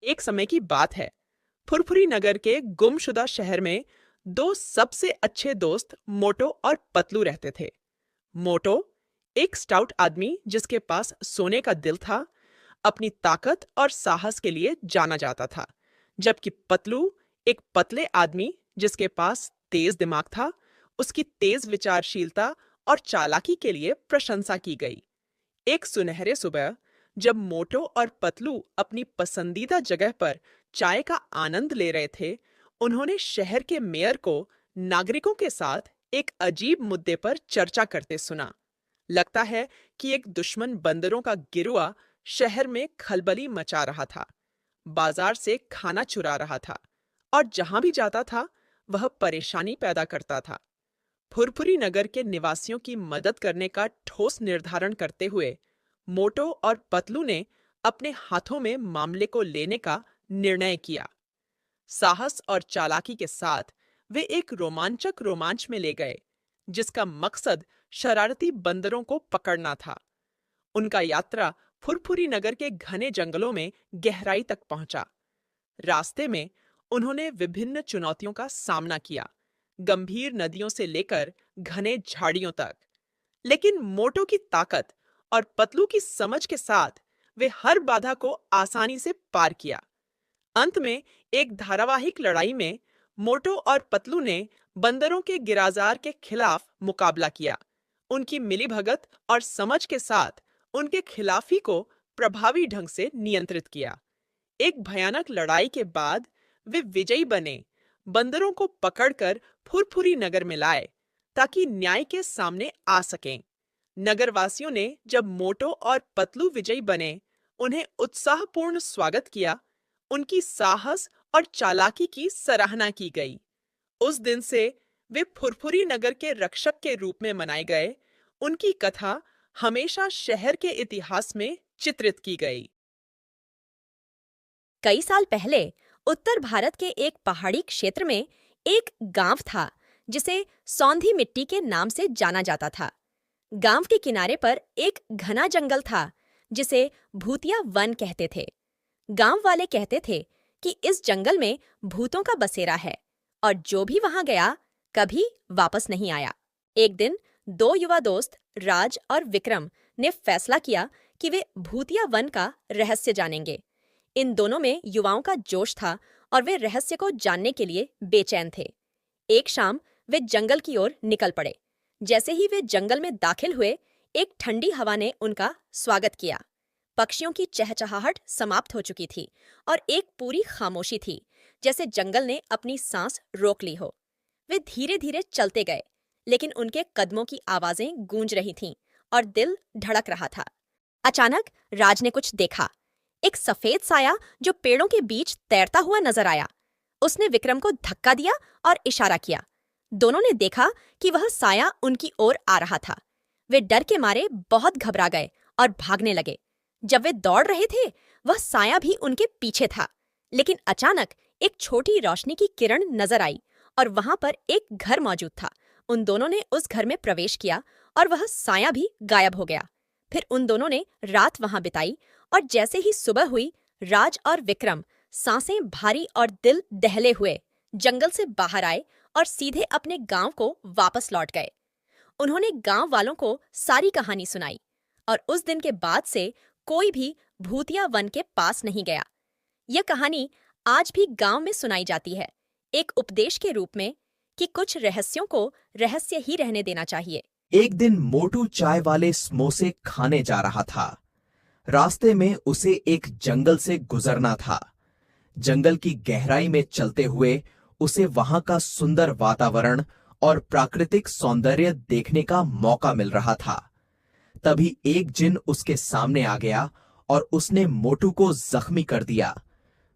एक समय की बात है। फुरफुरी नगर के गुमशुदा शहर में दो सबसे अच्छे दोस्त मोटो और पतलू रहते थे। मोटो एक स्टाउट आदमी जिसके पास सोने का दिल था, अपनी ताकत और साहस के लिए जाना जाता था, जबकि पतलू एक पतले आदमी जिसके पास तेज दिमाग था, उसकी तेज विचारशीलता और चालाकी के लिए प्रशंसा की गई। एक सुनहरे सुबह जब मोटो और पतलू अपनी पसंदीदा जगह पर चाय का आनंद ले रहे थे, उन्होंने शहर के मेयर को नागरिकों के साथ एक अजीब मुद्दे पर चर्चा करते सुना। लगता है कि एक दुश्मन बंदरों का गिरोह शहर में खलबली मचा रहा था, बाजार से खाना चुरा रहा था और जहां भी जाता था वह परेशानी पैदा करता था। फुरफुरी नगर के निवासियों की मदद करने का ठोस निर्धारण करते हुए मोटो और पतलू ने अपने हाथों में मामले को लेने का निर्णय किया। साहस और चालाकी के साथ वे एक रोमांचक रोमांच में ले गए, जिसका मकसद शरारती बंदरों को पकड़ना था। उनका यात्रा फुरफुरी नगर के घने जंगलों में गहराई तक पहुंचा। रास्ते में उन्होंने विभिन्न चुनौतियों का सामना किया, गंभीर नदियों से लेकर घने झाड़ियों तक। लेकिन मोटो की ताकत और पतलू की समझ के साथ वे हर बाधा को आसानी से पार किया। अंत में एक धारावाहिक लड़ाई में मोटो और पतलू ने बंदरों के गिराजार के खिलाफ मुकाबला किया। उनकी मिलीभगत और समझ के साथ उनके खिलाफी को प्रभावी ढंग से नियंत्रित किया। एक भयानक लड़ाई के बाद वे विजयी बने, बंदरों को पकड़कर फुरफुरी नगर में लाए ताकि न्याय के सामने आ सकें। नगरवासियों ने जब मोटो और पतलू विजयी बने, उन्हें उत्साहपूर्ण स्वागत किया। उनकी साहस और चालाकी की सराहना की गई। उस दिन से वे फुरफुरी नगर के रक्षक के रूप में मनाए गए। उनकी कथा हमेशा शहर के इतिहास में चित्रित की गई। कई साल पहले उत्तर भारत के एक पहाड़ी क्षेत्र में एक गांव था जिसे सौंधी मिट्टी के नाम से जाना जाता था। गांव के किनारे पर एक घना जंगल था जिसे भूतिया वन कहते थे। गांव वाले कहते थे कि इस जंगल में भूतों का बसेरा है और जो भी वहां गया कभी वापस नहीं आया। एक दिन दो युवा दोस्त राज और विक्रम ने फैसला किया कि वे भूतिया वन का रहस्य जानेंगे। इन दोनों में युवाओं का जोश था और वे रहस्य को जानने के लिए बेचैन थे। एक शाम वे जंगल की ओर निकल पड़े। जैसे ही वे जंगल में दाखिल हुए, एक ठंडी हवा ने उनका स्वागत किया। पक्षियों की चहचहाहट समाप्त हो चुकी थी और एक पूरी खामोशी थी, जैसे जंगल ने अपनी सांस रोक ली हो। वे धीरे धीरे चलते गए, लेकिन उनके कदमों की आवाजें गूंज रही थीं और दिल धड़क रहा था। अचानक राज ने कुछ देखा। एक सफेद साया जो पेड़ों के बीच तैरता हुआ नजर आया। उसने विक्रम को धक्का दिया और इशारा किया। दोनों ने देखा कि वह साया उनकी ओर आ रहा था। वे डर के मारे बहुत घबरा गए और भागने लगे। जब वे दौड़ रहे थे, वह साया भी उनके पीछे था। लेकिन अचानक एक छोटी रोशनी की किरण नजर आई और वहां पर एक घर मौजूद था। उन दोनों ने उस घर में प्रवेश किया और वह साया भी गायब हो गया। फिर उन दोनों ने रात वहां बिताई और जैसे ही सुबह हुई, राज और विक्रम सांसें भारी और दिल दहले हुए जंगल से बाहर आए और सीधे अपने गांव को वापस लौट गए। उन्होंने गांव वालों को सारी कहानी सुनाई और उस दिन के बाद से कोई भी भूतिया वन के पास नहीं गया। यह कहानी आज भी गांव में सुनाई जाती है, एक उपदेश के रूप में कि कुछ रहस्यों को रहस्य ही रहने देना चाहिए। एक दिन मोटू चाय वाले समोसे खाने जा रहा था। रास्ते में उसे एक जंगल से गुजरना था। जंगल की गहराई में चलते हुए उसे वहां का सुंदर वातावरण और प्राकृतिक सौंदर्य देखने का मौका मिल रहा था। तभी एक जिन उसके सामने आ गया और उसने मोटू को जख्मी कर दिया।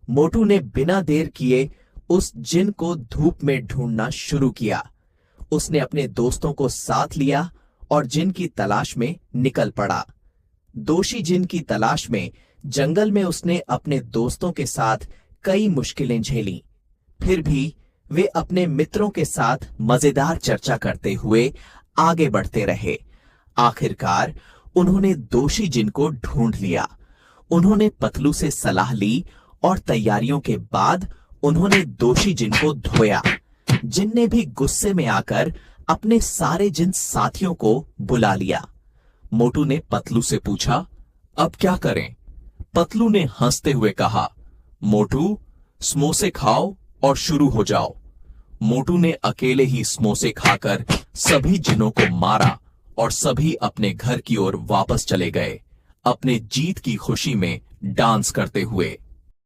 मोटू ने बिना देर किए उस जिन को धूप में ढूंढना शुरू किया। उसने अपने दोस्तों को साथ लिया और जिन की तलाश में निकल पड़ा। दोषी जिन की तलाश में जंगल में उसने अपने दोस्तों के साथ कई मुश्किलें झेली। फिर भी वे अपने मित्रों के साथ मजेदार चर्चा करते हुए आगे बढ़ते रहे। आखिरकार उन्होंने दोषी जिन को ढूंढ लिया। उन्होंने पतलू से सलाह ली और तैयारियों के बाद उन्होंने दोषी जिन को धोया। जिन ने भी गुस्से में आकर अपने सारे जिन साथियों को बुला लिया। मोटू ने पतलू से पूछा, अब क्या करें? पतलू ने हंसते हुए कहा, मोटू, समोसे खाओ और शुरू हो जाओ। मोटू ने अकेले ही समोसे खाकर सभी जिनों को मारा और सभी अपने घर की ओर वापस चले गए, अपने जीत की खुशी में डांस करते हुए।